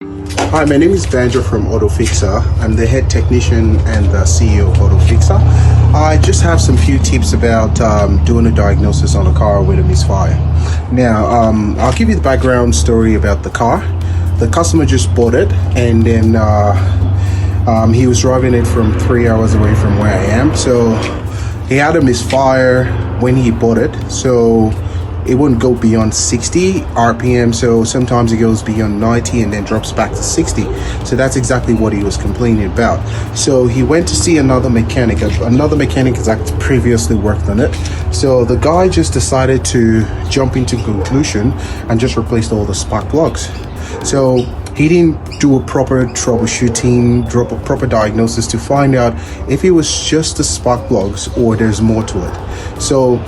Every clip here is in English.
Hi, my name is Banjo from Autofixer. I'm the head technician and the CEO of Autofixer. I just have some few tips about doing a diagnosis on a car with a misfire. Now, I'll give you the background story about the car. The customer just bought it, and then he was driving it from 3 hours away from where I am. So he had a misfire when he bought it. So it wouldn't go beyond 60 RPM, so sometimes it goes beyond 90 and then drops back to 60. So that's exactly what he was complaining about. So he went to see another mechanic. Another mechanic has actually previously worked on it. So the guy just decided to jump into conclusion and just replaced all the spark plugs. So he didn't do a proper troubleshooting, proper diagnosis to find out if it was just the spark plugs or there's more to it. So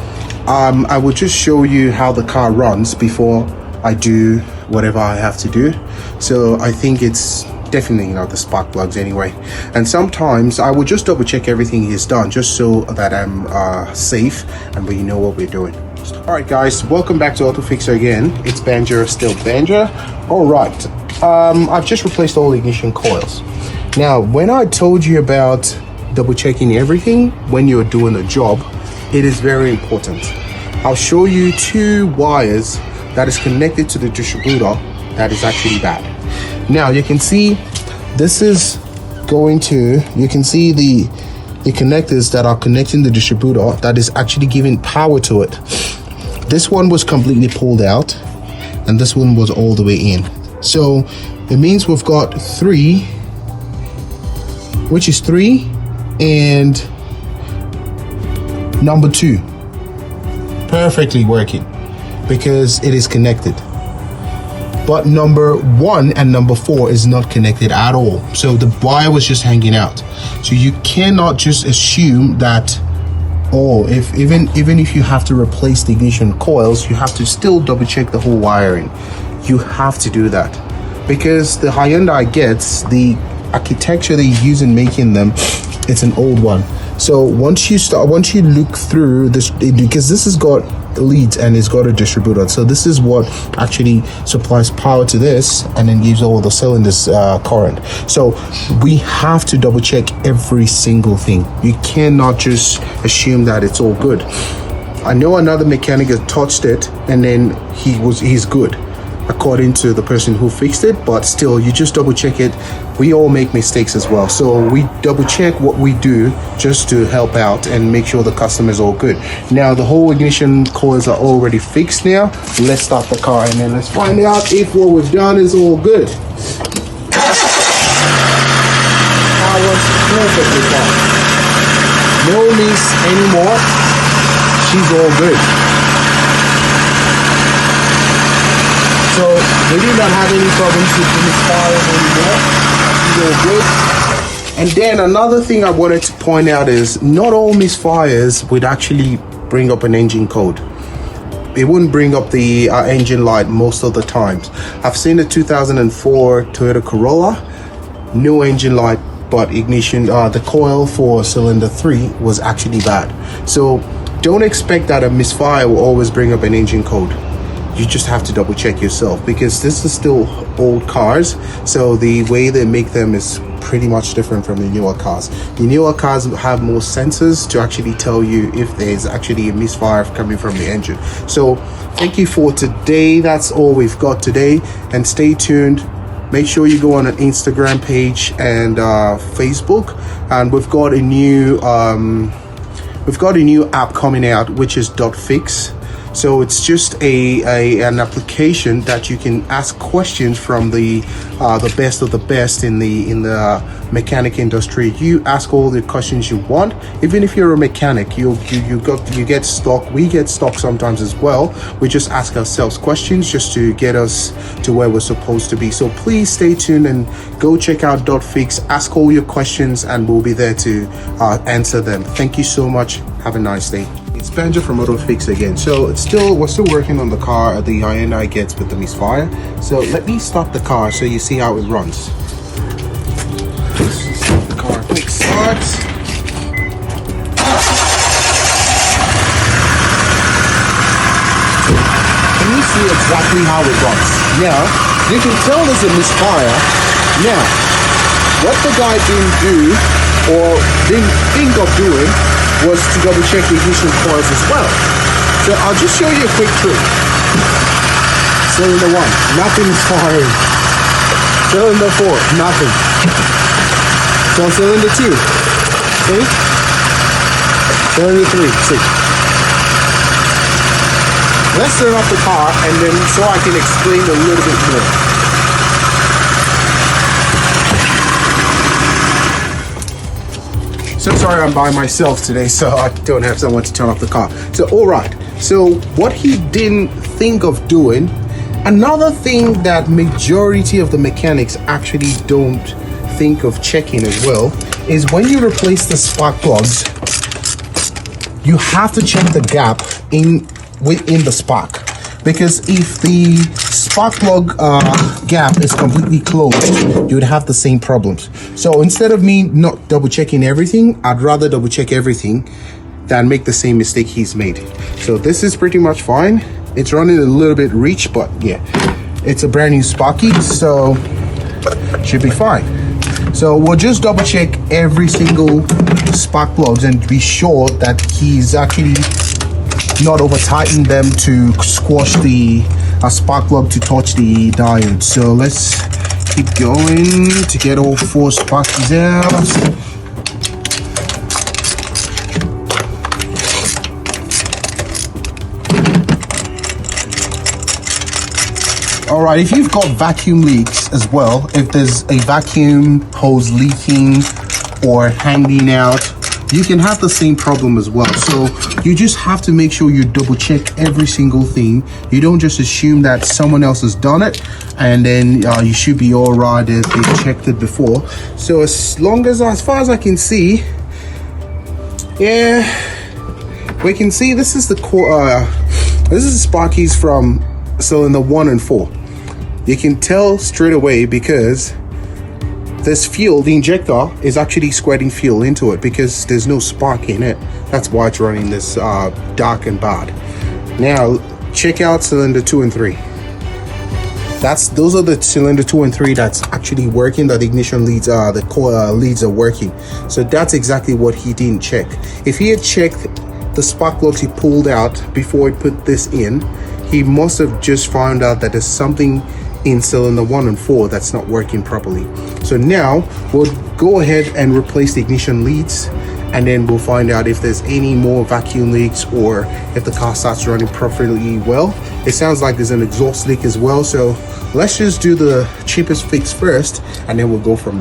I will just show you how the car runs before I do whatever I have to do. So I think it's definitely not the spark plugs anyway. And sometimes I will just double check everything he's done just so that I'm safe and we know what we're doing. Alright guys, welcome back to Autofixer again. It's Banjo, still Banjo. Alright, I've just replaced all the ignition coils. Now, when I told you about double checking everything when you're doing a job, it is very important. I'll show you two wires that is connected to the distributor that is actually bad. Now you can see this is going to, you can see the connectors that are connecting the distributor that is actually giving power to it. This one was completely pulled out and this one was all the way in. So it means we've got three, which is 3 and number 2 perfectly working because it is connected, but number 1 and number 4 is not connected at all. So the wire was just hanging out. So you cannot just assume that, oh, if even if you have to replace the ignition coils, you have to still double check the whole wiring. You have to do that because the Hyundai gets the architecture they use in making them, it's an old one. So once you look through this, because this has got leads and it's got a distributor, so this is what actually supplies power to this and then gives all the cylinders current. So we have to double check every single thing. You cannot just assume that it's all good. I know another mechanic has touched it and then he's good according to the person who fixed it, but still you just double check it. We all make mistakes as well, so we double check what we do just to help out and make sure the customer is all good. Now the whole ignition coils are already fixed. Now let's start the car and then let's find out if what we've done is all good. Power's perfectly fine, no miss anymore, she's all good. So we do not have any problems with the misfires anymore. She's all good. And then another thing I wanted to point out is not all misfires would actually bring up an engine code. It wouldn't bring up the engine light most of the times. I've seen a 2004 Toyota Corolla, no engine light, but ignition, the coil for cylinder 3 was actually bad. So don't expect that a misfire will always bring up an engine code. You just have to double check yourself because this is still old cars, so the way they make them is pretty much different from the newer cars. The newer cars have more sensors to actually tell you if there's actually a misfire coming from the engine. So thank you for today. That's all we've got today, and stay tuned. Make sure you go on an Instagram page and Facebook, and we've got a new app coming out, which is DOTFIX. So it's just an application that you can ask questions from the best of the best in the mechanic industry. You ask all the questions you want. Even if you're a mechanic, you get stuck. We get stuck sometimes as well. We just ask ourselves questions just to get us to where we're supposed to be. So please stay tuned and go check out DOTFIX. Ask all your questions and we'll be there to answer them. Thank you so much. Have a nice day. It's Banjo from Autofix again. So we're still working on the car the Hyundai gets with the misfire. So let me stop the car so you see how it runs. Just stop the car, quick start. Can you see exactly how it runs? Now You can tell there's a misfire. Now, what the guy didn't do or didn't think of doing was to double check the ignition coils as well. So I'll just show you a quick trick. Cylinder 1, nothing is firing. Cylinder 4, nothing. So cylinder 2, see? Cylinder 3, see? Let's turn off the car and then so I can explain a little bit more. So sorry I'm by myself today, so I don't have someone to turn off the car. So alright, so what he didn't think of doing, another thing that majority of the mechanics actually don't think of checking as well, is when you replace the spark plugs, you have to check the gap within the spark, because if the spark plug gap is completely closed, you would have the same problems. So instead of me not double checking everything, I'd rather double check everything than make the same mistake he's made. So this is pretty much fine. It's running a little bit rich, but yeah, it's a brand new Sparky, so should be fine. So we'll just double check every single spark plugs and be sure that he's actually not over tighten them to squash the spark plug to touch the diode. So let's keep going to get all 4 sparkies out. All right, if you've got vacuum leaks as well, if there's a vacuum hose leaking or hanging out, you can have the same problem as well. So you just have to make sure you double check every single thing. You don't just assume that someone else has done it and then you should be all right if they checked it before. So as far as I can see, yeah, we can see this is the core. This is the Sparkies from cylinder 1 and 4. You can tell straight away because this fuel, the injector, is actually squirting fuel into it because there's no spark in it. That's why it's running this dark and bad. Now, check out cylinder 2 and 3. Those are the cylinder 2 and 3 that's actually working, that the ignition leads, the core leads are working. So that's exactly what he didn't check. If he had checked the spark plugs he pulled out before he put this in, he must have just found out that there's something in cylinder 1 and 4 that's not working properly. So now we'll go ahead and replace the ignition leads, and then we'll find out if there's any more vacuum leaks or if the car starts running properly well. It sounds like there's an exhaust leak as well, so let's just do the cheapest fix first and then we'll go from there.